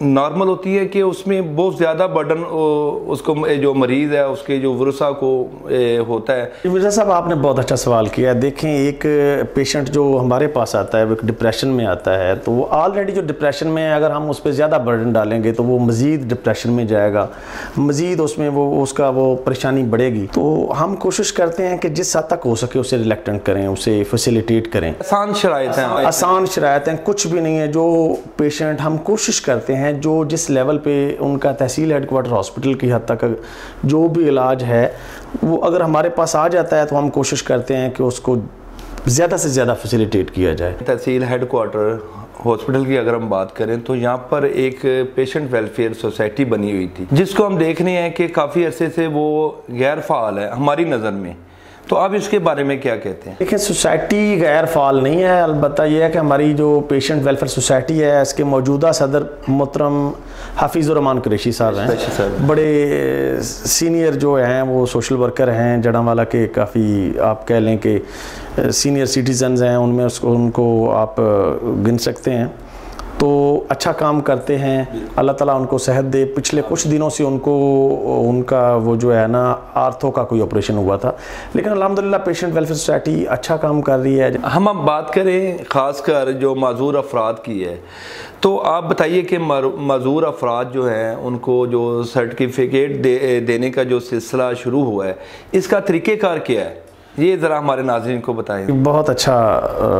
Normal ہوتی ہے کہ اس میں بہت زیادہ برڈن اس کو جو مریض ہے اس کے جو ورثہ کو ہوتا ہے؟ مرزا صاحب آپ نے بہت اچھا سوال کیا ہے. دیکھیں ایک پیشنٹ جو ہمارے پاس آتا ہے وہ ایک ڈپریشن میں آتا ہے, تو وہ آلریڈی جو ڈپریشن میں ہے اگر ہم اس پہ زیادہ برڈن ڈالیں گے تو وہ مزید ڈپریشن میں جائے گا, مزید اس میں وہ اس کا وہ پریشانی بڑھے گی. تو ہم کوشش کرتے ہیں کہ جس حد تک ہو سکے اسے ریلیکٹنٹ کریں, اسے فیسیلیٹیٹ کریں. آسان شرائط ہیں, آسان شرائط ہیں, کچھ بھی نہیں ہے. جو پیشنٹ ہم کوشش کرتے ہیں جو جس لیول پہ ان کا تحصیل ہیڈ کوارٹر ہاسپٹل کی حد تک جو بھی علاج ہے وہ اگر ہمارے پاس آ جاتا ہے تو ہم کوشش کرتے ہیں کہ اس کو زیادہ سے زیادہ فیسیلیٹیٹ کیا جائے. تحصیل ہیڈ کوارٹر ہاسپٹل کی اگر ہم بات کریں تو یہاں پر ایک پیشنٹ ویلفیئر سوسائٹی بنی ہوئی تھی جس کو ہم دیکھ رہے ہیں کہ کافی عرصے سے وہ غیر فعال ہے ہماری نظر میں. تو آپ اس کے بارے میں کیا کہتے ہیں؟ دیکھیں سوسائٹی غیر فعال نہیں ہے, البتہ یہ ہے کہ ہماری جو پیشنٹ ویلفیئر سوسائٹی ہے اس کے موجودہ صدر محترم حفیظ الرحمان قریشی صاحب ہیں, بڑے سینئر جو ہیں وہ سوشل ورکر ہیں جڑاں کے, کافی آپ کہہ لیں کہ سینئر سٹیزنز ہیں, ان میں ان کو آپ گن سکتے ہیں. تو اچھا کام کرتے ہیں, اللہ تعالیٰ ان کو صحت دے. پچھلے کچھ دنوں سے ان کا وہ جو ہے نا آرتھو کا کوئی آپریشن ہوا تھا, لیکن الحمدللہ پیشنٹ ویلفیئر سوسائٹی اچھا کام کر رہی ہے. ہم اب بات کریں خاص کر جو معذور افراد کی ہے, تو آپ بتائیے کہ معذور افراد جو ہیں ان کو جو سرٹیفکیٹ دینے کا جو سلسلہ شروع ہوا ہے اس کا طریقہ کار کیا ہے, یہ ذرا ہمارے ناظرین کو بتائیں. بہت اچھا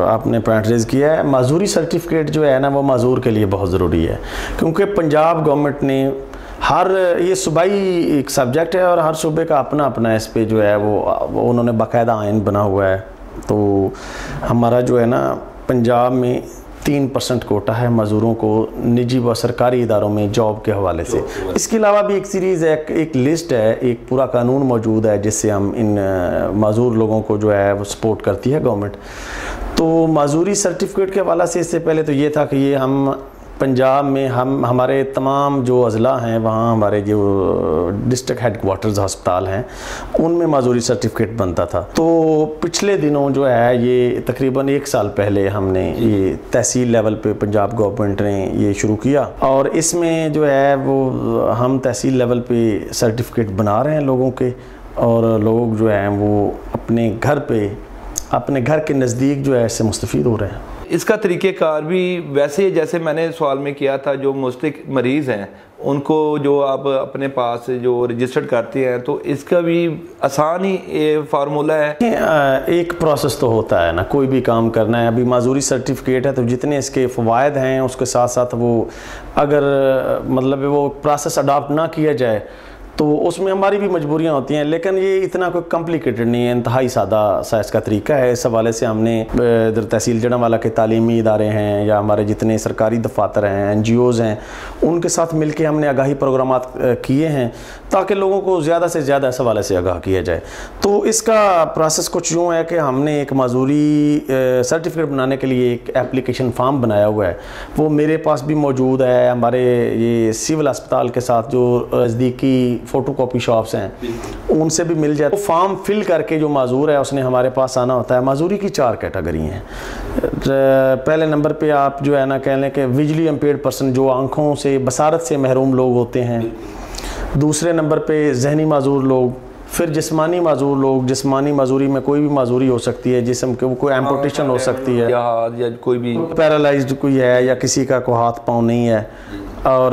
آپ نے پوائنٹ ریز کیا ہے. معذوری سرٹیفکیٹ جو ہے نا وہ معذور کے لیے بہت ضروری ہے, کیونکہ پنجاب گورنمنٹ نے یہ صوبائی ایک سبجیکٹ ہے اور ہر صوبے کا اپنا اپنا اس پہ جو ہے وہ انہوں نے باقاعدہ آئین بنا ہوا ہے. تو ہمارا جو ہے نا پنجاب میں 3% کوٹا ہے معذوروں کو نجی و سرکاری اداروں میں جاب کے حوالے سے. اس کے علاوہ بھی ایک سیریز ہے, ایک لسٹ ہے, ایک پورا قانون موجود ہے جس سے ہم ان معذور لوگوں کو جو ہے وہ سپورٹ کرتی ہے گورنمنٹ. تو معذوری سرٹیفکیٹ کے حوالے سے اس سے پہلے تو یہ تھا کہ یہ ہم پنجاب میں ہمارے تمام جو اضلاع ہیں وہاں ہمارے جو ڈسٹرکٹ ہیڈ کوارٹرز ہسپتال ہیں ان میں معذوری سرٹیفکیٹ بنتا تھا. تو پچھلے دنوں جو ہے یہ تقریباً 1 سال پہلے ہم نے یہ تحصیل لیول پہ پنجاب گورنمنٹ نے یہ شروع کیا, اور اس میں جو ہے وہ ہم تحصیل لیول پہ سرٹیفکیٹ بنا رہے ہیں لوگوں کے, اور لوگ جو ہیں وہ اپنے گھر کے نزدیک جو ہے اس سے مستفید ہو رہے ہیں. اس کا طریقہ کار بھی ویسے جیسے میں نے سوال میں کیا تھا, جو مستحق مریض ہیں ان کو جو آپ اپنے پاس جو رجسٹرڈ کرتے ہیں, تو اس کا بھی آسان ہی فارمولہ ہے؟ ایک پروسیس تو ہوتا ہے نا, کوئی بھی کام کرنا ہے. ابھی معذوری سرٹیفکیٹ ہے تو جتنے اس کے فوائد ہیں اس کے ساتھ ساتھ وہ اگر مطلب وہ پروسیس اڈاپٹ نہ کیا جائے تو اس میں ہماری بھی مجبوریاں ہوتی ہیں, لیکن یہ اتنا کوئی کمپلیکیٹڈ نہیں ہے, انتہائی سادہ سا اس کا طریقہ ہے. اس حوالے سے ہم نے ادھر تحصیل جڑاں کے تعلیمی ادارے ہیں یا ہمارے جتنے سرکاری دفاتر ہیں, NGOs ہیں, ان کے ساتھ مل کے ہم نے آگاہی پروگرامات کیے ہیں تاکہ لوگوں کو زیادہ سے زیادہ اس حوالے سے آگاہ کیا جائے. تو اس کا پروسیس کچھ یوں ہے کہ ہم نے ایک معذوری سرٹیفکیٹ بنانے کے لیے ایک اپلیکیشن فارم بنایا ہوا ہے, وہ میرے پاس بھی موجود ہے. ہمارے یہ سول ہسپتال کے ساتھ جو نزدیکی فوٹو کاپی شاپس ہیں ان سے بھی مل جاتا ہے. فارم فل کر کے جو معذور ہے اس نے ہمارے پاس آنا ہوتا ہے. معذوری کی 4 کیٹیگری ہیں. پہلے نمبر پہ آپ جو ہے نا کہہ لیں کہ ویژولی امپیئرڈ پرسن, جو آنکھوں سے بصارت سے محروم لوگ ہوتے ہیں. دوسرے نمبر پہ ذہنی معذور لوگ. پھر جسمانی معذور لوگ, جسمانی معذوری میں کوئی بھی معذوری ہو سکتی ہے, جسم کے کوئی ایمپوٹیشن ہو سکتی ہے, یا کوئی بھی پیرالائزڈ کوئی ہے, یا کسی کا کوئی ہاتھ پاؤں نہیں ہے, اور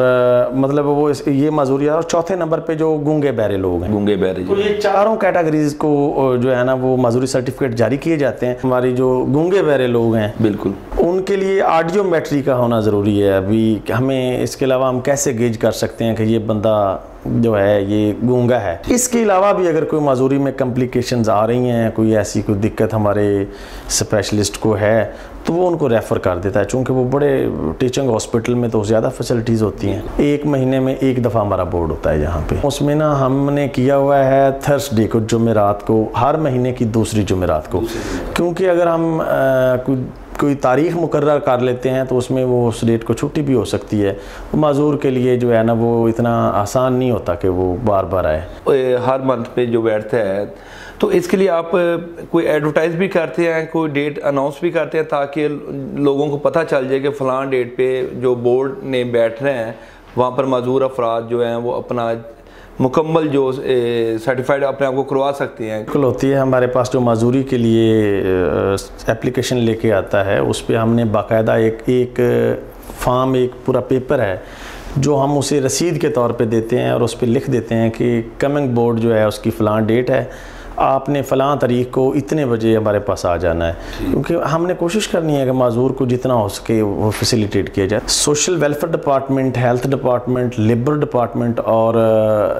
مطلب وہ یہ معذوری ہے. اور چوتھے نمبر پہ جو گونگے بہرے لوگ ہیں, گونگے بہرے, تو یہ چاروں کیٹیگریز کو جو ہے نا وہ معذوری سرٹیفکیٹ جاری کیے جاتے ہیں. ہماری جو گونگے بہرے لوگ ہیں بالکل ان کے لیے آڈیو میٹری کا ہونا ضروری ہے. ابھی ہمیں اس کے علاوہ ہم کیسے گیج کر سکتے ہیں کہ یہ بندہ جو ہے یہ گونگا ہے. اس کے علاوہ بھی اگر کوئی معذوری میں کمپلیکیشنز آ رہی ہیں, کوئی ایسی کوئی دقت ہمارے اسپیشلسٹ کو ہے تو وہ ان کو ریفر کر دیتا ہے. چونکہ وہ بڑے ٹیچنگ ہاسپٹل میں تو زیادہ فیسلٹیز ہوتی ہیں. 1 مہینے میں 1 دفعہ ہمارا بورڈ ہوتا ہے یہاں پہ. اس میں نا ہم نے کیا ہوا ہے تھرسڈے کو, جمعرات کو, ہر مہینے کی دوسری جمعرات کو, کیونکہ اگر ہم کوئی تاریخ مقرر کر لیتے ہیں تو اس میں وہ اس ڈیٹ کو چھٹی بھی ہو سکتی ہے. معذور کے لیے جو ہے نا وہ اتنا آسان نہیں ہوتا کہ وہ بار بار آئے. ہر منتھ پہ جو بیٹھتا ہے تو اس کے لیے آپ کوئی ایڈورٹائز بھی کرتے ہیں, کوئی ڈیٹ اناؤنس بھی کرتے ہیں تاکہ لوگوں کو پتہ چل جائے کہ فلاں ڈیٹ پہ جو بورڈ نے بیٹھ رہے ہیں وہاں پر معذور افراد جو ہیں وہ اپنا مکمل جو سرٹیفائڈ اپنے آپ کو کروا سکتے ہیں؟ بالکل ہوتی ہے. ہمارے پاس جو معذوری کے لیے اپلیکیشن لے کے آتا ہے اس پہ ہم نے باقاعدہ ایک فارم، ایک پورا پیپر ہے جو ہم اسے رسید کے طور پہ دیتے ہیں اور اس پہ لکھ دیتے ہیں کہ کمنگ بورڈ جو ہے اس کی فلاں ڈیٹ ہے، آپ نے فلاں تاریخ کو اتنے بجے ہمارے پاس آ جانا ہے. کیونکہ ہم نے کوشش کرنی ہے کہ معذور کو جتنا ہو سکے وہ فیسیلیٹیٹ کیا جائے. Social welfare department, health department, labour department اور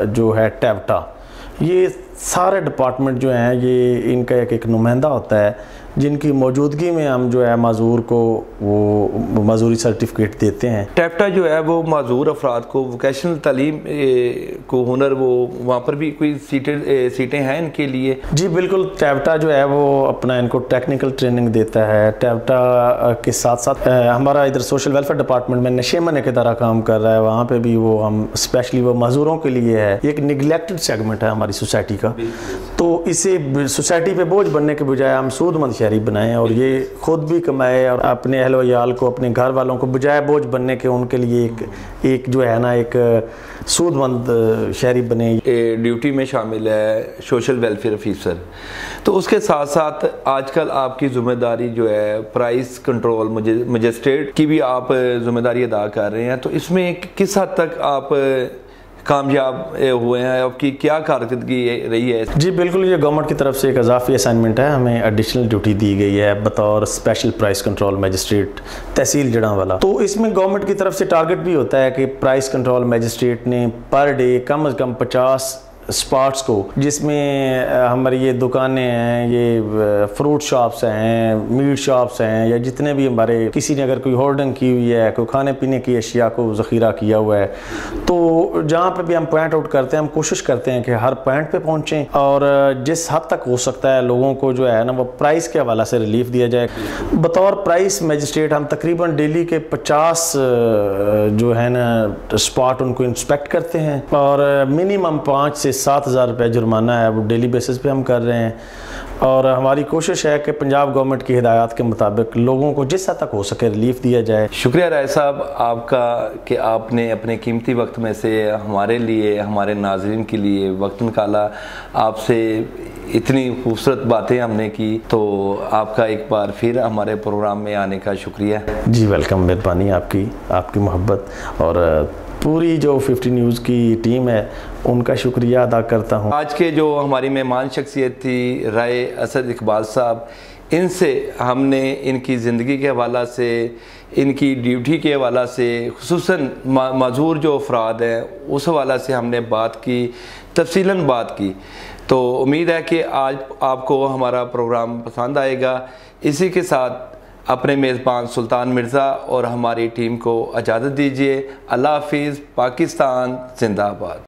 جو ہے ٹیوٹا، یہ سارے ڈپارٹمنٹ جو ہیں یہ ان کا ایک نمائندہ ہوتا ہے جن کی موجودگی میں ہم جو ہے معذور کو وہ معذوری سرٹیفکیٹ دیتے ہیں. ٹیپٹا جو ہے وہ معذور افراد کو ووکیشنل تعلیم کو ہنر، وہ وہاں پر بھی کوئی سیٹیں ہیں ان کے لیے؟ جی بالکل. ٹیپٹا جو ہے وہ اپنا ان کو ٹیکنیکل ٹریننگ دیتا ہے. ٹیپٹا کے ساتھ ساتھ ہمارا ادھر سوشل ویلفیئر ڈپارٹمنٹ میں نشیمن ایک ادارہ کام کر رہا ہے، وہاں پہ بھی وہ ہم اسپیشلی وہ معذوروں کے لیے ہے. ایک نگلیکٹڈ سیگمنٹ ہے ہماری سوسائٹی کا، تو اسے سوسائٹی پہ بوجھ بننے کے بجائے ہم سود مند شہری بنائیں اور یہ خود بھی کمائے اور اپنے اہل و عیال کو، اپنے گھر والوں کو بجائے بوجھ بننے کے ان کے لیے ایک جو ہے نا ایک سود مند شہری بنے. ڈیوٹی میں شامل ہے سوشل ویلفیئر آفیسر، تو اس کے ساتھ ساتھ آج کل آپ کی ذمہ داری جو ہے پرائس کنٹرول مجسٹریٹ کی بھی آپ ذمہ داری ادا کر رہے ہیں، تو اس میں کس حد تک آپ کامیاب ہوئے ہیں؟ آپ کی کیا کارکردگی رہی ہے؟ جی بالکل، یہ گورنمنٹ کی طرف سے ایک اضافی اسائنمنٹ ہے، ہمیں ایڈیشنل ڈیوٹی دی گئی ہے بطور اسپیشل پرائس کنٹرول میجسٹریٹ تحصیل جڑاں. تو اس میں گورنمنٹ کی طرف سے ٹارگٹ بھی ہوتا ہے کہ پرائس کنٹرول میجسٹریٹ نے پر ڈے کم از کم 50 اسپاٹس کو، جس میں ہماری یہ دکانیں ہیں، یہ فروٹ شاپس ہیں، میٹ شاپس ہیں، یا جتنے بھی ہمارے کسی نے اگر کوئی ہولڈنگ کی ہوئی ہے، کوئی کھانے پینے کی اشیاء کو ذخیرہ کیا ہوا ہے، تو جہاں پہ بھی ہم پوائنٹ آؤٹ کرتے ہیں ہم کوشش کرتے ہیں کہ ہر پوائنٹ پہ پہنچیں اور جس حد تک ہو سکتا ہے لوگوں کو جو ہے نا وہ پرائس کے حوالہ سے ریلیف دیا جائے. بطور پرائس میجسٹریٹ ہم تقریباً ڈیلی کے 50 جو ہے نا اسپاٹ ان کو انسپیکٹ کرتے ہیں اور منیمم 5 سے 7,000 روپے جرمانہ ہے وہ ڈیلی بیسس پہ ہم کر رہے ہیں. اور ہماری کوشش ہے کہ پنجاب گورنمنٹ کی ہدایات کے مطابق لوگوں کو جس حد تک ہو سکے ریلیف دیا جائے. شکریہ رائے صاحب آپ کا کہ آپ نے اپنے قیمتی وقت میں سے ہمارے لیے، ہمارے ناظرین کے لیے وقت نکالا. آپ سے اتنی خوبصورت باتیں ہم نے کی، تو آپ کا ایک بار پھر ہمارے پروگرام میں آنے کا شکریہ. جی ویلکم، مہربانی آپ کی محبت، اور پوری جو 50 نیوز کی ٹیم ہے ان کا شکریہ ادا کرتا ہوں. آج کے جو ہماری مہمان شخصیت تھی رائے اسد اقبال صاحب، ان سے ہم نے ان کی زندگی کے حوالہ سے، ان کی ڈیوٹی کے حوالہ سے، خصوصاً معذور جو افراد ہیں اس حوالہ سے ہم نے بات کی، تفصیلاً بات کی. تو امید ہے کہ آج آپ کو ہمارا پروگرام پسند آئے گا. اسی کے ساتھ اپنے میزبان سلطان مرزا اور ہماری ٹیم کو اجازت دیجیے. اللہ حافظ. پاکستان زندہ باد.